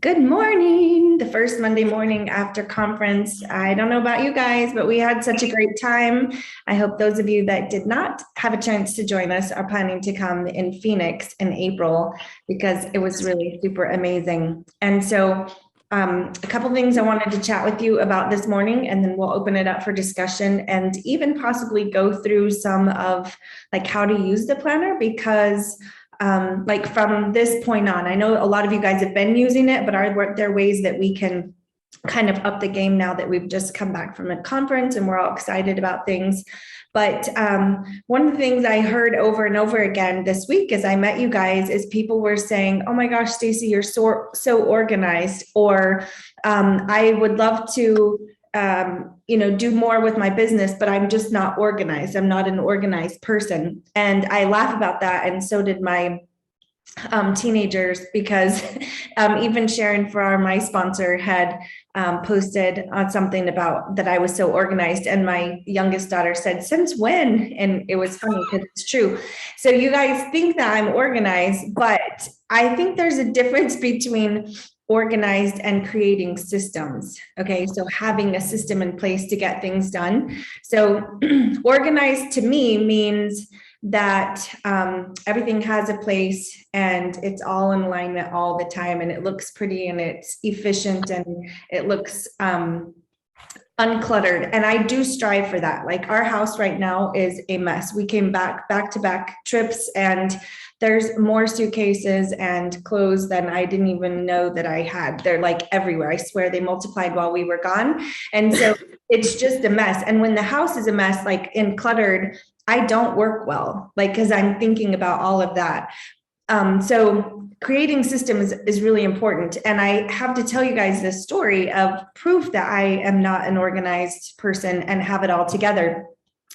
Good morning. The first Monday morning after conference. I don't know about you guys, but we had such a great time. I hope those of you that did not have a chance to join us are planning to come in Phoenix in April because it was really super amazing. And so a couple things I wanted to chat with you about this morning, and then we'll open it up for discussion and even possibly go through some of like how to use the planner because like from this point on, I know a lot of you guys have been using it, but are there ways that we can kind of up the game now that we've just come back from a conference and we're all excited about things? But one of the things I heard over and over again this week as I met you guys is people were saying, "Oh my gosh, Stacy, you're so organized," or "I would love to do more with my business, but I'm just not organized. I'm not an organized person." And I laugh about that. And so did my teenagers, because even Sharon Farrar, my sponsor, had posted on something about that I was so organized. And my youngest daughter said, "Since when?" And it was funny because it's true. So you guys think that I'm organized, but I think there's a difference between organized and creating systems. Okay, so having a system in place to get things done. So organized to me means that everything has a place and it's all in alignment all the time, and it looks pretty and it's efficient and it looks uncluttered. And I do strive for that. Like our house right now is a mess. We came back to back trips, and there's more suitcases and clothes than I didn't even know that I had. They're like everywhere. I swear they multiplied while we were gone. And so it's just a mess. And when the house is a mess, like and cluttered, I don't work well, like, because I'm thinking about all of that. So creating systems is really important. And I have to tell you guys this story of proof that I am not an organized person and have it all together.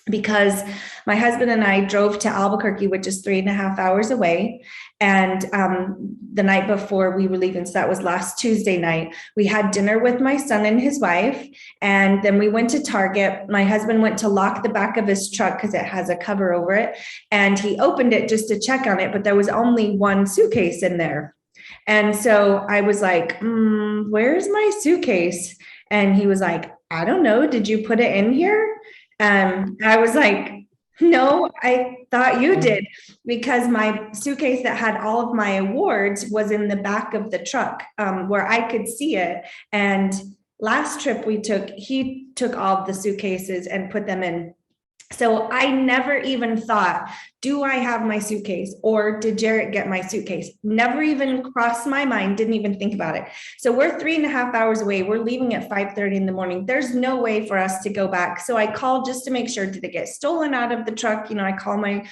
Because my husband and I drove to Albuquerque, which is 3.5 hours away. And the night before we were leaving, so that was last Tuesday night, we had dinner with my son and his wife. And then we went to Target. My husband went to lock the back of his truck because it has a cover over it. And he opened it just to check on it, but there was only one suitcase in there. And so I was like, "Where's my suitcase?" And he was like, "I don't know. Did you put it in here?" I was like, "No, I thought you did," because my suitcase that had all of my awards was in the back of the truck where I could see it. And last trip we took, he took all of the suitcases and put them in. So I never even thought, do I have my suitcase or did Jarrett get my suitcase? Never even crossed my mind, didn't even think about it. So we're 3.5 hours away. We're leaving at 5:30 in the morning. There's no way for us to go back. So I called just to make sure, did it get stolen out of the truck? I called my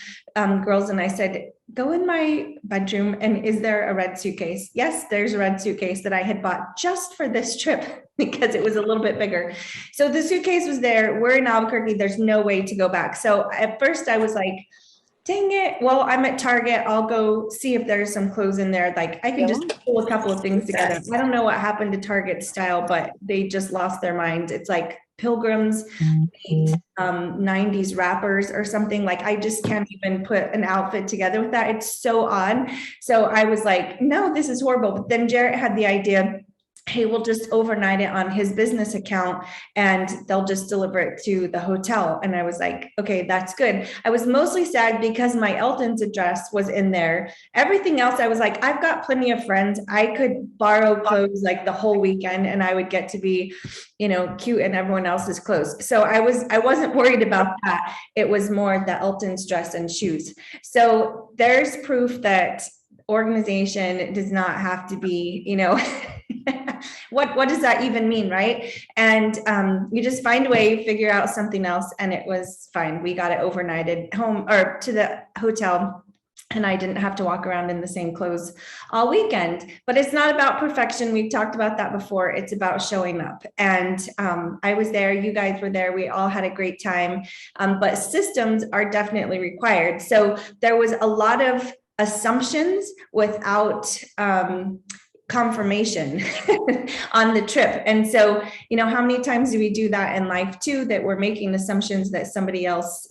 girls and I said, "Go in my bedroom and is there a red suitcase?" Yes, there's a red suitcase that I had bought just for this trip because it was a little bit bigger. So the suitcase was there. We're in Albuquerque. There's no way to go back. So at first I was like, dang it. Well, I'm at Target. I'll go see if there's some clothes in there. Like I can just pull a couple of things together. I don't know what happened to Target style, but they just lost their mind. It's like Pilgrims, 90s rappers or something. Like I just can't even put an outfit together with that. It's so odd. So I was like, no, this is horrible. But then Jarrett had the idea, hey, we'll just overnight it on his business account and they'll just deliver it to the hotel. And I was like, okay, that's good. I was mostly sad because my Elton's address was in there. Everything else, I was like, I've got plenty of friends. I could borrow clothes like the whole weekend and I would get to be, cute in everyone else's clothes. So I wasn't worried about that. It was more the Elton's dress and shoes. So there's proof that organization does not have to be, what does that even mean, right? And you just find a way, figure out something else, and it was fine. We got it overnighted home or to the hotel, and I didn't have to walk around in the same clothes all weekend. But it's not about perfection. We've talked about that before. It's about showing up. And I was there. You guys were there. We all had a great time. But systems are definitely required. So there was a lot of assumptions without confirmation on the trip. And so, how many times do we do that in life too, that we're making assumptions that somebody else,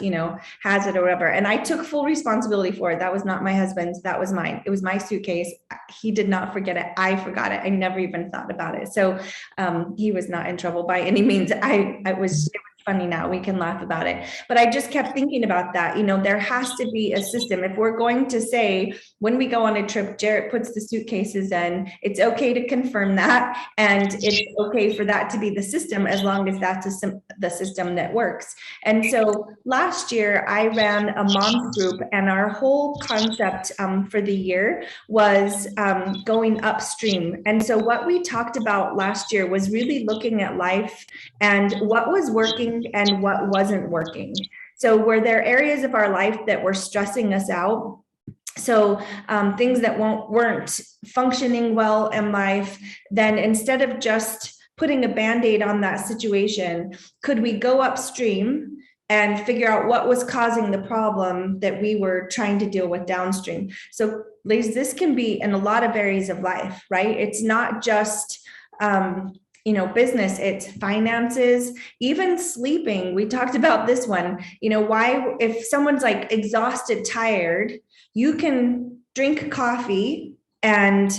has it or whatever. And I took full responsibility for it. That was not my husband's, that was mine. It was my suitcase. He did not forget it. I forgot it. I never even thought about it. So he was not in trouble by any means. It was funny now, we can laugh about it, but I just kept thinking about that. There has to be a system. If we're going to say, when we go on a trip, Jarrett puts the suitcases in, it's okay to confirm that, and it's okay for that to be the system, as long as that's the system that works. And so last year I ran a mom's group, and our whole concept for the year was going upstream. And so what we talked about last year was really looking at life and what was working and what wasn't working. So were there areas of our life that were stressing us out? So things that weren't functioning well in life, then instead of just putting a Band-Aid on that situation, could we go upstream and figure out what was causing the problem that we were trying to deal with downstream? So ladies, this can be in a lot of areas of life, right? It's not just business, it's finances, even sleeping. We talked about this one, why, if someone's like exhausted, tired, you can drink coffee and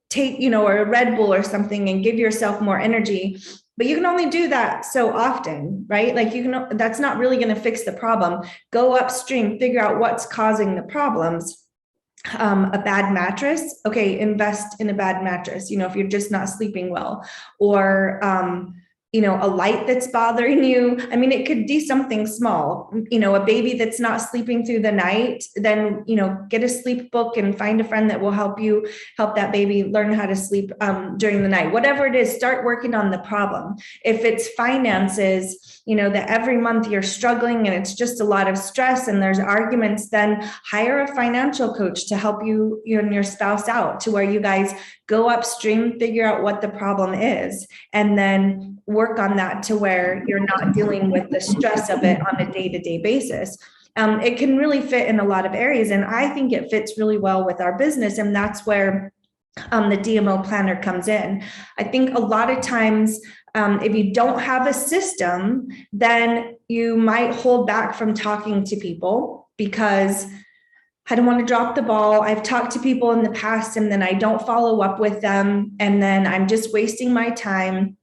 take, or a Red Bull or something and give yourself more energy, but you can only do that so often, right? Like that's not really going to fix the problem. Go upstream, figure out what's causing the problems. A bad mattress, okay, invest in a bad mattress, if you're just not sleeping well, or a light that's bothering you. I mean, it could be something small, a baby that's not sleeping through the night, then, get a sleep book and find a friend that will help that baby learn how to sleep during the night. Whatever it is, start working on the problem. If it's finances, that every month you're struggling and it's just a lot of stress and there's arguments, then hire a financial coach to help you and your spouse out, to where you guys go upstream, figure out what the problem is, and then work on that to where you're not dealing with the stress of it on a day-to-day basis. It can really fit in a lot of areas, and I think it fits really well with our business, and that's where the DMO planner comes in. I think a lot of times, if you don't have a system, then you might hold back from talking to people because I don't want to drop the ball. I've talked to people in the past and then I don't follow up with them, and then I'm just wasting my time.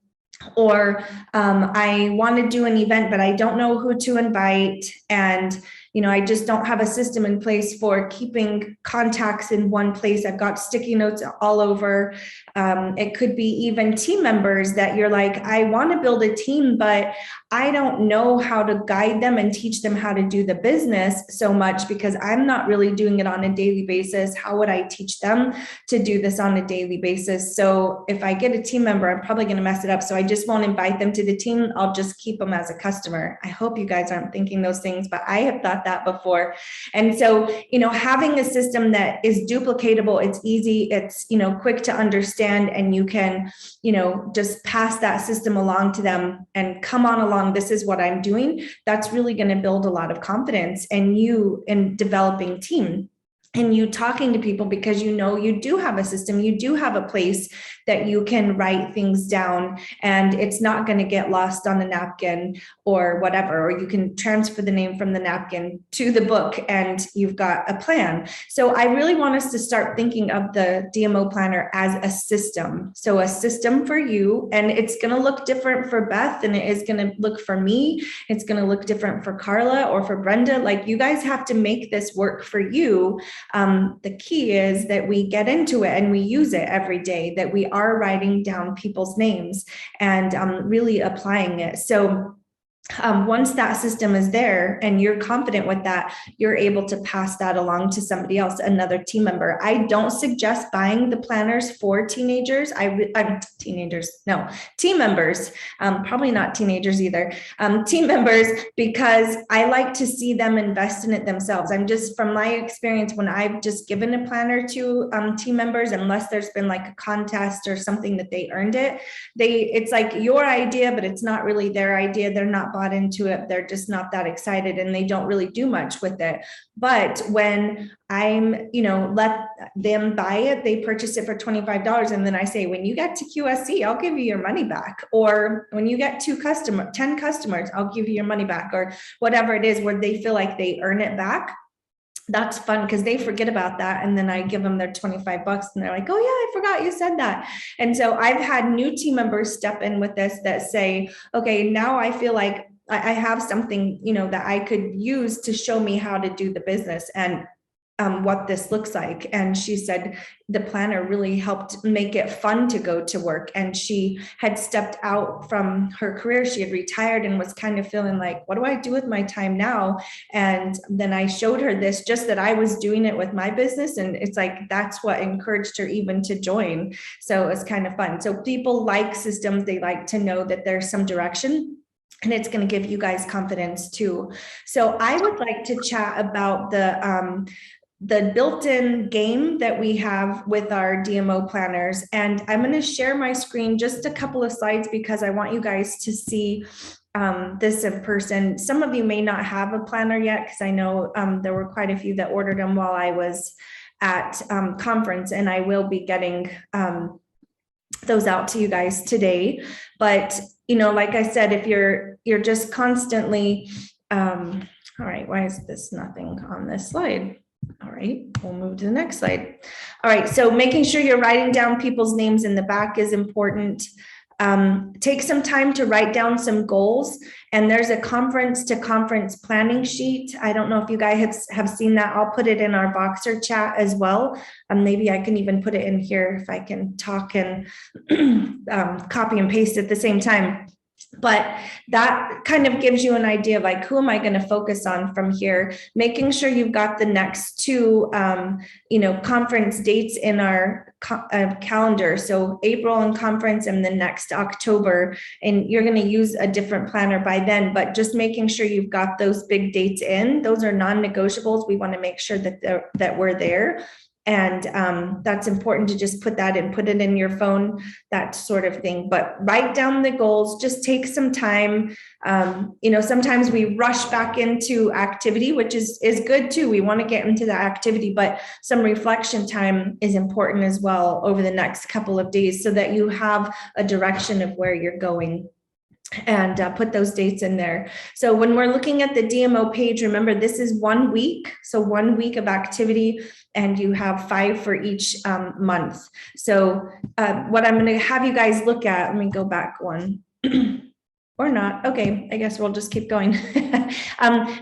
Or I want to do an event, but I don't know who to invite. And, I just don't have a system in place for keeping contacts in one place. I've got sticky notes all over. It could be even team members that you're like, I want to build a team, but I don't know how to guide them and teach them how to do the business so much because I'm not really doing it on a daily basis. How would I teach them to do this on a daily basis? So if I get a team member, I'm probably going to mess it up. So I just won't invite them to the team. I'll just keep them as a customer. I hope you guys aren't thinking those things, but I have thought that before. And so, having a system that is duplicatable, it's easy, it's, quick to understand, and you can, just pass that system along to them and come on along. This is what I'm doing. That's really going to build a lot of confidence in you in developing team. And you talking to people because you do have a system, you do have a place that you can write things down and it's not going to get lost on the napkin or whatever, or you can transfer the name from the napkin to the book and you've got a plan. So I really want us to start thinking of the DMO planner as a system. So a system for you, and it's going to look different for Beth than it is going to look for me. It's going to look different for Carla or for Brenda. Like, you guys have to make this work for you. The key is that we get into it and we use it every day, that we are writing down people's names and really applying it. So once that system is there and you're confident with that, you're able to pass that along to somebody else, another team member. I don't suggest buying the planners for teenagers. Team members, probably not teenagers either, team members, because I like to see them invest in it themselves. I'm just, from my experience, when I've just given a planner to team members, unless there's been like a contest or something that they earned it, it's like your idea, but it's not really their idea. They're not bought into it. They're just not that excited and they don't really do much with it. But when I'm, let them buy it, they purchase it for $25. And then I say, when you get to QSC, I'll give you your money back. Or when you get 10 customers, I'll give you your money back, or whatever it is where they feel like they earn it back. That's fun because they forget about that. And then I give them their $25 and they're like, oh yeah, I forgot you said that. And so I've had new team members step in with this that say, okay, now I feel like I have something, that I could use to show me how to do the business and what this looks like. And she said the planner really helped make it fun to go to work. And she had stepped out from her career. She had retired and was kind of feeling like, what do I do with my time now? And then I showed her this, just that I was doing it with my business. And it's like, that's what encouraged her even to join. So it's kind of fun. So people like systems. They like to know that there's some direction. And it's going to give you guys confidence too. So I would like to chat about the built-in game that we have with our DMO planners. And I'm going to share my screen, just a couple of slides, because I want you guys to see this in person. Some of you may not have a planner yet, because I know there were quite a few that ordered them while I was at conference, and I will be getting those out to you guys today. But, like I said, if you're just constantly, all right, why is this nothing on this slide? All right, we'll move to the next slide. All right, so making sure you're writing down people's names in the back is important. Take some time to write down some goals. And there's a conference to conference planning sheet. I don't know if you guys have seen that. I'll put it in our Voxer chat as well. Maybe I can even put it in here if I can talk and copy and paste at the same time. But that kind of gives you an idea of like, who am I going to focus on from here? Making sure you've got the next two, conference dates in our calendar. So April in conference and the next October, and you're going to use a different planner by then, but just making sure you've got those big dates in. Those are non-negotiables. We want to make sure that we're there. And that's important to just put that in, put it in your phone, that sort of thing. But write down the goals, just take some time. Sometimes we rush back into activity, which is good too. We want to get into that activity, but some reflection time is important as well over the next couple of days so that you have a direction of where you're going. And put those dates in there. So when we're looking at the DMO page, remember this is 1 week. So 1 week of activity, and you have 5 for each month. So what I'm going to have you guys look at, let me go back one. Or not. Okay, I guess we'll just keep going.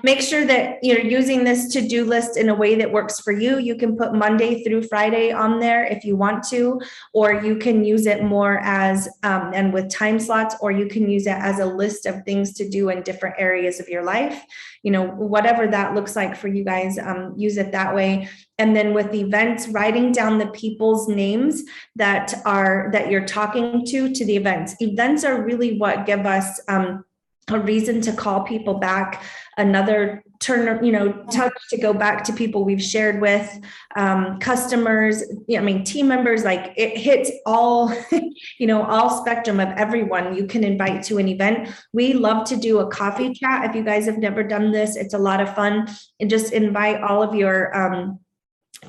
Make sure that you're using this to-do list in a way that works for you. You can put Monday through Friday on there if you want to, or you can use it more as, and with time slots, or you can use it as a list of things to do in different areas of your life. Whatever that looks like for you guys, use it that way. And then with events, writing down the people's names that you're talking to the events. Events are really what give us a reason to call people back, another touch to go back to people we've shared with, customers, team members. Like it hits all, all spectrum of everyone you can invite to an event. We love to do a coffee chat. If you guys have never done this, it's a lot of fun. And just invite all of your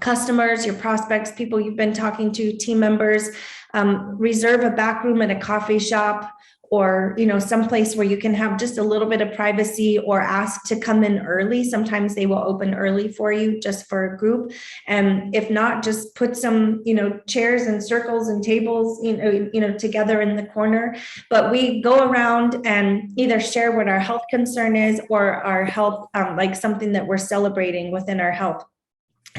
customers, your prospects, people you've been talking to, team members, reserve a back room at a coffee shop, or, someplace where you can have just a little bit of privacy, or ask to come in early. Sometimes they will open early for you just for a group. And if not, just put some, chairs and circles and tables, together in the corner. But we go around and either share what our health concern is, or our health, like something that we're celebrating within our health.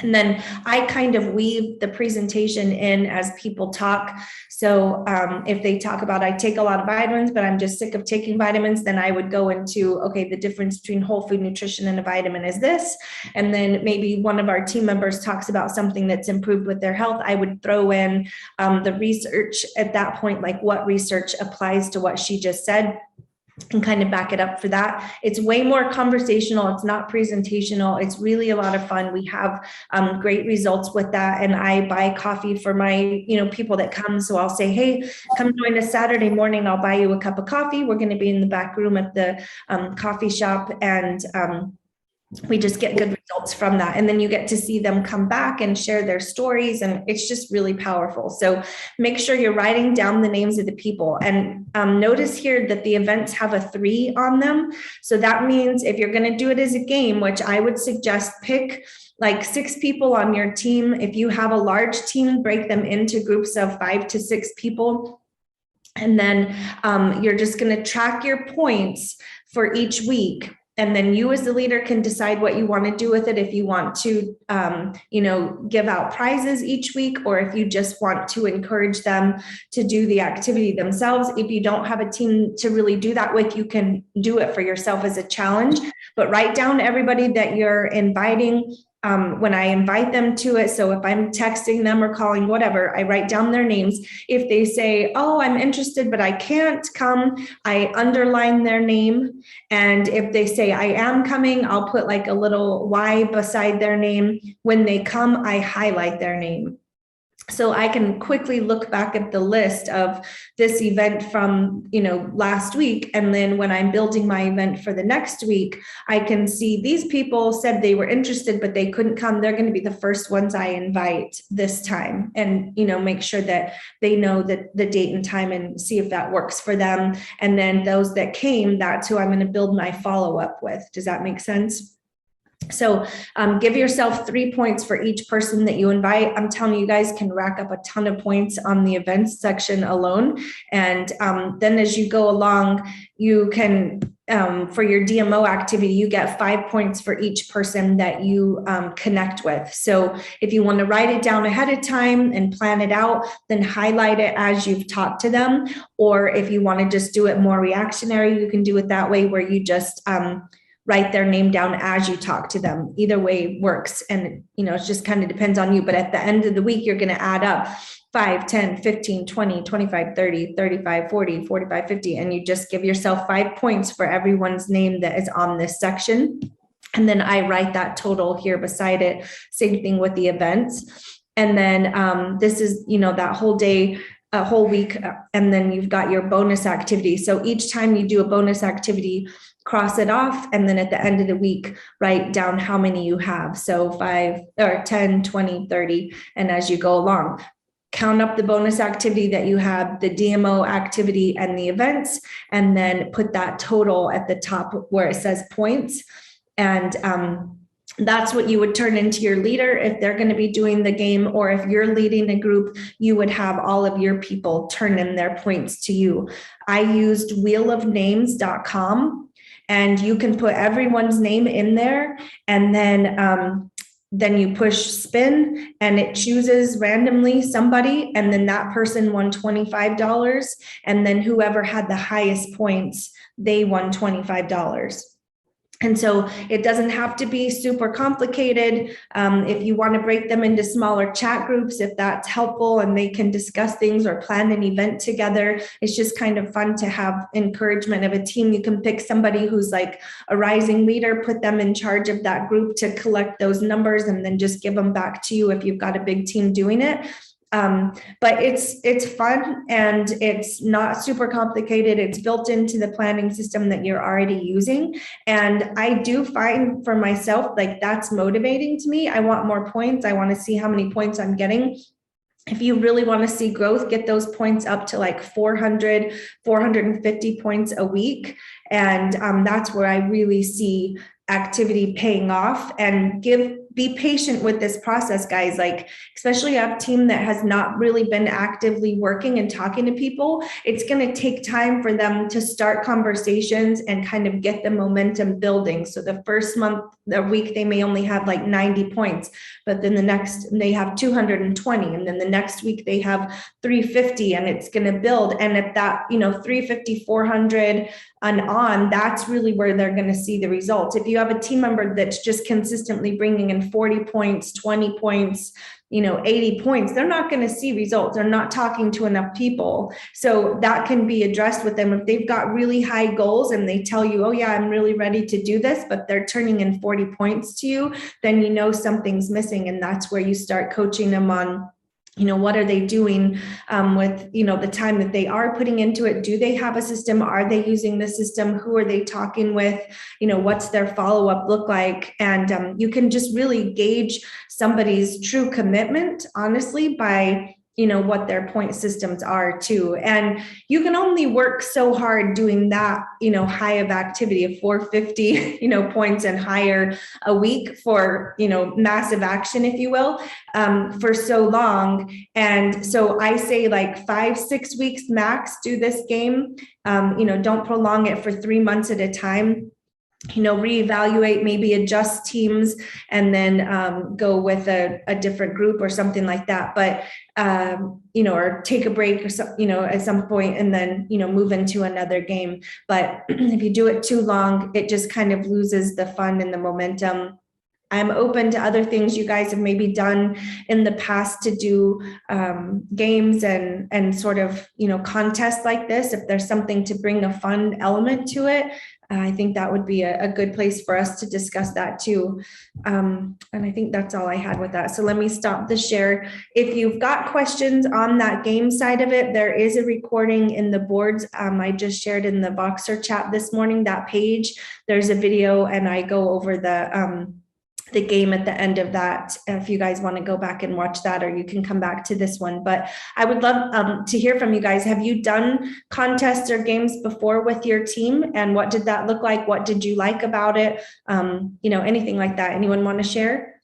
And then I kind of weave the presentation in as people talk. So if they talk about, I take a lot of vitamins, but I'm just sick of taking vitamins, then I would go into, okay, the difference between whole food nutrition and a vitamin is this. And then maybe one of our team members talks about something that's improved with their health. I would throw in the research at that point, like what research applies to what she just said. and kind of back it up for that. It's way more conversational. It's not presentational. It's really a lot of fun. We have great results with that. And I buy coffee for my, people that come. So I'll say, hey, come join us Saturday morning. I'll buy you a cup of coffee. We're going to be in the back room at the coffee shop. And we just get good results from that. And then you get to see them come back and share their stories. And it's just really powerful. So make sure you're writing down the names of the people. And notice here that the events have a 3 on them. So that means if you're going to do it as a game, which I would suggest, pick like 6 people on your team. If you have a large team, break them into groups of 5 to 6 people. And then you're just going to track your points for each week. And then you as the leader can decide what you want to do with it. If you want to, give out prizes each week, or if you just want to encourage them to do the activity themselves. If you don't have a team to really do that with, you can do it for yourself as a challenge, but write down everybody that you're inviting. When I invite them to it, so if I'm texting them or calling, whatever, I write down their names. If they say, oh, I'm interested, but I can't come, I underline their name. And if they say I am coming, I'll put like a little Y beside their name. When they come, I highlight their name. So I can quickly look back at the list of this event from, last week. And then when I'm building my event for the next week, I can see these people said they were interested, but they couldn't come. They're going to be the first ones I invite this time, and, make sure that they know that the date and time and see if that works for them. And then those that came, that's who I'm going to build my follow-up with. Does that make sense? So give yourself 3 points for each person that you invite. I'm telling you, guys can rack up a ton of points on the events section alone. And then as you go along, you can, for your DMO activity, you get 5 points for each person that you connect with. So if you want to write it down ahead of time and plan it out, then highlight it as you've talked to them. Or if you want to just do it more reactionary, you can do it that way, where you just write their name down as you talk to them. Either way works. And, it just kind of depends on you. But at the end of the week, you're going to add up 5, 10, 15, 20, 25, 30, 35, 40, 45, 50. And you just give yourself 5 points for everyone's name that is on this section. And then I write that total here beside it. Same thing with the events. And then this is, that whole day, a whole week. And then you've got your bonus activity. So each time you do a bonus activity, cross it off. And then at the end of the week, write down how many you have. So 5 or 10, 20, 30. And as you go along, count up the bonus activity that you have, the DMO activity and the events, and then put that total at the top where it says points. And that's what you would turn into your leader if they're going to be doing the game, or if you're leading a group, you would have all of your people turn in their points to you. I used wheelofnames.com. And you can put everyone's name in there, and then you push spin and it chooses randomly somebody, and then that person won $25. And then whoever had the highest points, they won $25. And so it doesn't have to be super complicated. If you want to break them into smaller chat groups, if that's helpful and they can discuss things or plan an event together, it's just kind of fun to have encouragement of a team. You can pick somebody who's like a rising leader, put them in charge of that group to collect those numbers, and then just give them back to you if you've got a big team doing it. But it's fun and it's not super complicated. It's built into the planning system that you're already using. And I do find for myself, like, that's motivating to me. I want more points. I want to see how many points I'm getting. If you really want to see growth, get those points up to like 400, 450 points a week. And that's where I really see activity paying off. And be patient with this process, guys. Like, especially a team that has not really been actively working and talking to people, it's going to take time for them to start conversations and kind of get the momentum building. So the first week, they may only have like 90 points, but then the next they have 220. And then the next week they have 350, and it's going to build. And at that, 350, 400 and on, that's really where they're going to see the results. If you have a team member that's just consistently bringing in 40 points, 20 points, 80 points, they're not going to see results. They're not talking to enough people. So that can be addressed with them. If they've got really high goals and they tell you, oh yeah, I'm really ready to do this, but they're turning in 40 points to you, then something's missing. And that's where you start coaching them on, what are they doing with, the time that they are putting into it? Do they have a system? Are they using the system? Who are they talking with? What's their follow-up look like? And you can just really gauge somebody's true commitment, honestly, by what their point systems are too. And you can only work so hard doing that, high of activity of 450, points and higher a week for, massive action, if you will, for so long. And so I say like 5-6 weeks max, do this game. Don't prolong it for 3 months at a time. Reevaluate, maybe adjust teams, and then go with a different group or something like that. But, or take a break or so, at some point, and then, move into another game. But if you do it too long, it just kind of loses the fun and the momentum. I'm open to other things you guys have maybe done in the past to do games and sort of, contests like this. If there's something to bring a fun element to it, I think that would be a good place for us to discuss that too. And I think that's all I had with that. So let me stop the share. If you've got questions on that game side of it, there is a recording in the boards. I just shared in the Voxer chat this morning, that page. There's a video and I go over the game at the end of that, if you guys want to go back and watch that, or you can come back to this one. But I would love to hear from you guys. Have you done contests or games before with your team? And what did that look like? What did you like about it? Anything like that. Anyone want to share?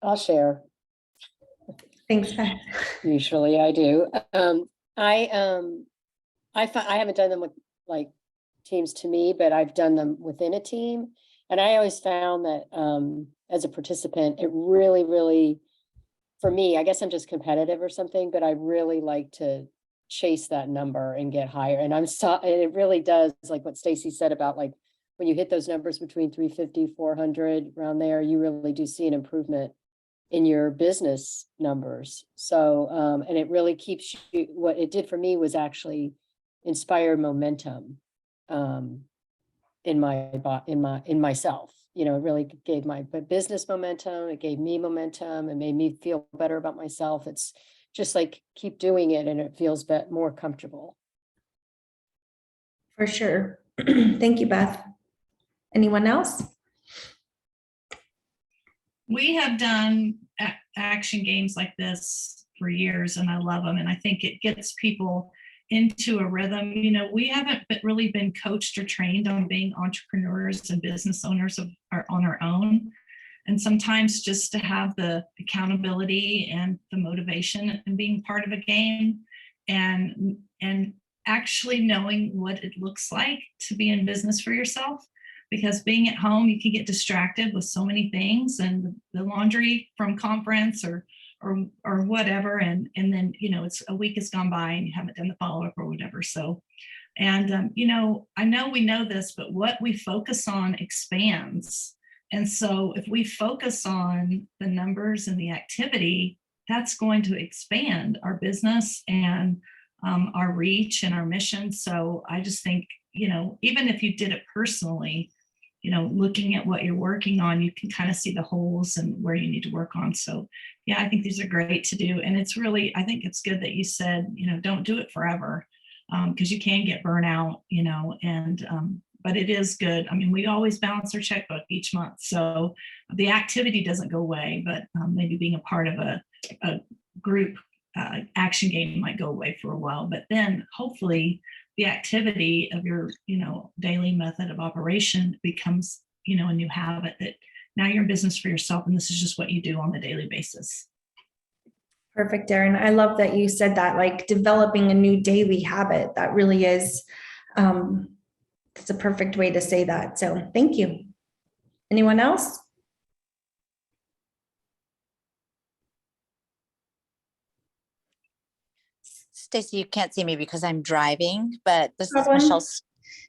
I'll share. Thanks, Beth. Usually I do. I haven't done them with like teams to me, but I've done them within a team. And I always found that as a participant, it really, for me, I guess I'm just competitive or something, but I really like to chase that number and get higher. And and it really does, like what Stacy said about like, when you hit those numbers between 350, 400 around there, you really do see an improvement in your business numbers. So, and it really keeps you, what it did for me was actually inspire momentum in myself. It really gave my business momentum. It gave me momentum. It made me feel better about myself. It's just like, keep doing it and it feels more comfortable. For sure. Thank you, Beth. Anyone else? We have done action games like this for years and I love them. And I think it gets people into a rhythm. We haven't really been coached or trained on being entrepreneurs and business owners on our own. And sometimes just to have the accountability and the motivation and being part of a game and actually knowing what it looks like to be in business for yourself. Because being at home, you can get distracted with so many things and the laundry from conference or whatever. And then, it's a week has gone by and you haven't done the follow-up or whatever. So, and, I know we know this, but what we focus on expands. And so if we focus on the numbers and the activity, that's going to expand our business and our reach and our mission. So I just think, even if you did it personally, looking at what you're working on, you can kind of see the holes and where you need to work on. So yeah, I think these are great to do. And it's really, I think it's good that you said, don't do it forever because you can get burnout, but it is good. I mean, we always balance our checkbook each month. So the activity doesn't go away, but maybe being a part of a group action game might go away for a while, but then hopefully the activity of your, daily method of operation becomes, a new habit that now you're in business for yourself. And this is just what you do on a daily basis. Perfect, Darren. I love that you said that, like developing a new daily habit. That really is, it's a perfect way to say that. So thank you. Anyone else? Stacy, you can't see me because I'm driving, but this is Michelle.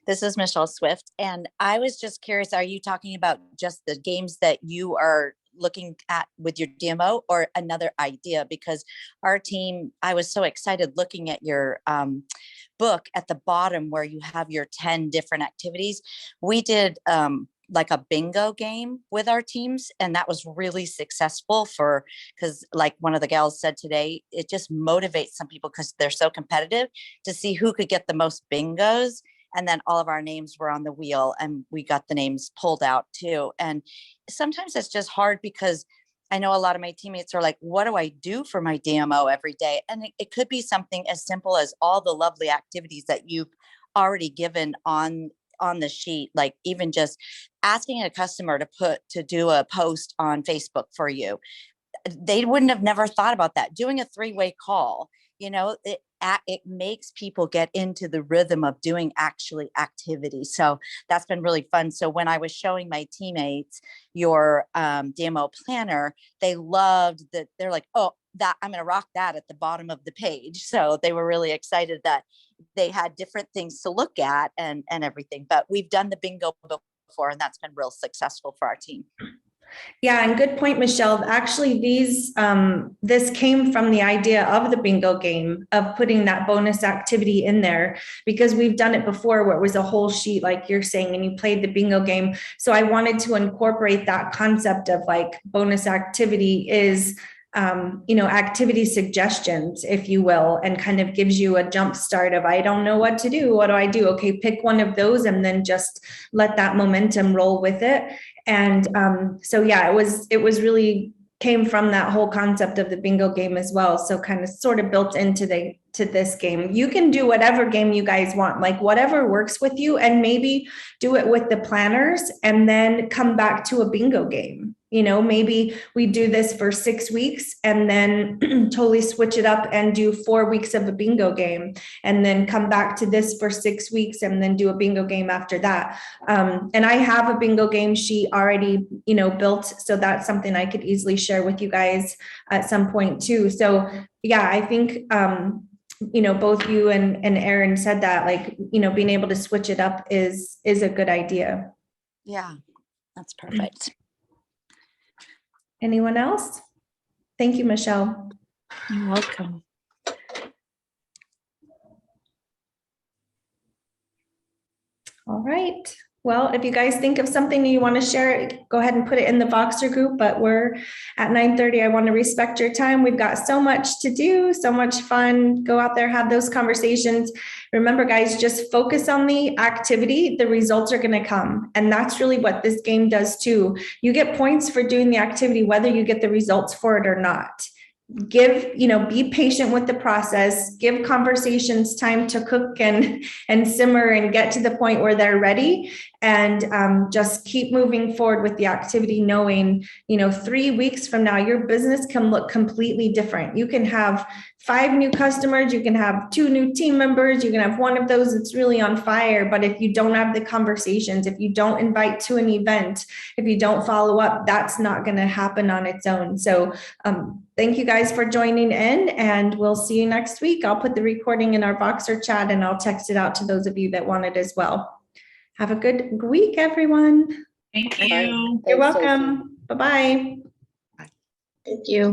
This is Michelle Swift. And I was just curious, are you talking about just the games that you are looking at with your DMO or another idea? Because our team, I was so excited looking at your book at the bottom where you have your 10 different activities. We did like a bingo game with our teams, and that was really successful because like one of the gals said today, it just motivates some people because they're so competitive to see who could get the most bingos. And then all of our names were on the wheel and we got the names pulled out too. And sometimes it's just hard because I know a lot of my teammates are like, what do I do for my DMO every day? And it could be something as simple as all the lovely activities that you've already given on the sheet, like even just asking a customer to do a post on Facebook for you. They wouldn't have never thought about that. Doing a 3-way call, it makes people get into the rhythm of doing actually activity. So that's been really fun. So when I was showing my teammates your DMO planner, they loved that. They're like, oh, that I'm going to rock that at the bottom of the page. So they were really excited that they had different things to look at and everything. But we've done the bingo before, and that's been real successful for our team. Yeah, and good point, Michelle. Actually, this came from the idea of the bingo game, of putting that bonus activity in there, because we've done it before where it was a whole sheet, like you're saying, and you played the bingo game. So I wanted to incorporate that concept of like bonus activity is activity suggestions, if you will, and kind of gives you a jump start of, I don't know what to do. What do I do? Okay, pick one of those and then just let that momentum roll with it. And so, yeah, it was really came from that whole concept of the bingo game as well. So kind of sort of built into this game. You can do whatever game you guys want, like whatever works with you, and maybe do it with the planners and then come back to a bingo game. Maybe we do this for 6 weeks and then totally switch it up and do 4 weeks of a bingo game, and then come back to this for 6 weeks and then do a bingo game after that. And I have a bingo game sheet already, built. So that's something I could easily share with you guys at some point too. So yeah, I think, both you and Erin said that, like, being able to switch it up is a good idea. Yeah, that's perfect. Anyone else? Thank you, Michelle. You're welcome. All right. Well, if you guys think of something you want to share, go ahead and put it in the Voxer group, but we're at 9:30. I want to respect your time. We've got so much to do, so much fun. Go out there, have those conversations. Remember, guys, just focus on the activity. The results are going to come. And that's really what this game does too. You get points for doing the activity, whether you get the results for it or not. Be patient with the process, give conversations time to cook and simmer and get to the point where they're ready, and just keep moving forward with the activity, knowing, 3 weeks from now, your business can look completely different. You can have 5 new customers, you can have 2 new team members, you can have one of those that's really on fire. But if you don't have the conversations, if you don't invite to an event, if you don't follow up, that's not going to happen on its own. So thank you guys for joining in, and we'll see you next week. I'll put the recording in our Voxer chat and I'll text it out to those of you that want it as well. Have a good week, everyone. Thank you. You're welcome. Bye-bye. Thank you.